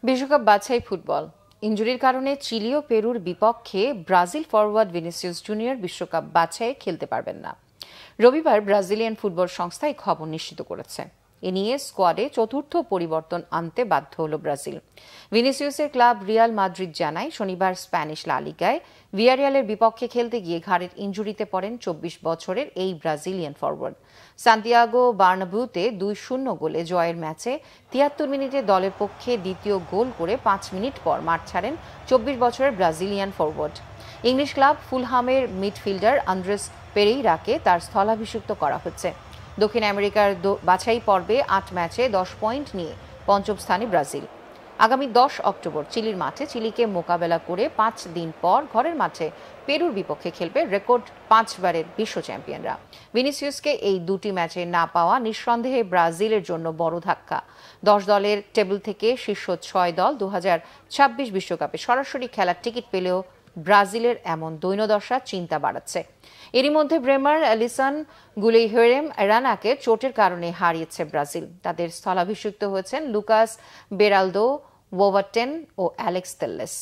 বিশ্বকাপ বাছাই ফুটবল ইনজুরির কারণে চিলি ও পেরুর বিপক্ষে ব্রাজিল ফরওয়ার্ড ভিনিসিয়াস জুনিয়র বিশ্বকাপ বাছাইয়ে খেলতে পারবেন না। রবিবার ব্রাজিলিয়ান ফুটবল সংস্থা এই খবর নিশ্চিত করেছে। এ নিয়ে স্কোয়াডে চতুর্থ পরিবর্তন আনতে বাধ্য হল ব্রাজিল। ভিনিসিয়াসের ক্লাব রিয়াল মাদ্রিদ জানায়, শনিবার স্প্যানিশ লা লিগায় ভিয়ারিয়ালের বিপক্ষে খেলতে গিয়ে ঘাড়ের ইনজুরিতে পড়েন ২৪ বছরের এই ব্রাজিলিয়ান ফরওয়ার্ড। সান্তিয়াগো বার্নাব্যুতে ২-০ গোলে জয়ের ম্যাচে ৭৩ মিনিটে দলের পক্ষে দ্বিতীয় গোল করে ৫ মিনিট পর মাঠ ছাড়েন ২৪ বছরের ব্রাজিলিয়ান ফরওয়ার্ড। ইংলিশ ক্লাব ফুলহামের মিডফিল্ডার আন্দ্রেস পেরেইরাকে তার স্থলাভিষিক্ত করা হচ্ছে। দক্ষিণ আমেরিকার বাছাই পর্বে ৮ ম্যাচে ১০ পয়েন্ট নিয়ে পঞ্চম স্থানে ব্রাজিল। আগামী ১০ অক্টোবর চিলির মাঠে চিলিকে মোকাবেলা করে ৫ দিন পর ঘরের মাঠে পেরুর বিপক্ষে খেলবে রেকর্ড ৫ বারের বিশ্ব চ্যাম্পিয়নরা। ভিনিসিয়াসকে এই দুটি ম্যাচে না পাওয়া নিঃসন্দেহে ব্রাজিলের জন্য বড় ধাক্কা। ১০ দলের টেবিল থেকে শীর্ষ ৬ দল ২০২৬ বিশ্বকাপে সরাসরি খেলার টিকিট পেলেও ব্রাজিলের এমন দৈন্যদশা চিন্তা বাড়াচ্ছে। এরই মধ্যে ব্রেমার, অ্যালিসন, গুলেইহেরেম, রানাকে চোটের কারণে হারিয়েছে ব্রাজিল। তাদের স্থলাভিষিক্ত হয়েছেন লুকাস বেরালদো, ওভারটেন ও অ্যালেক্স তেল্লেস।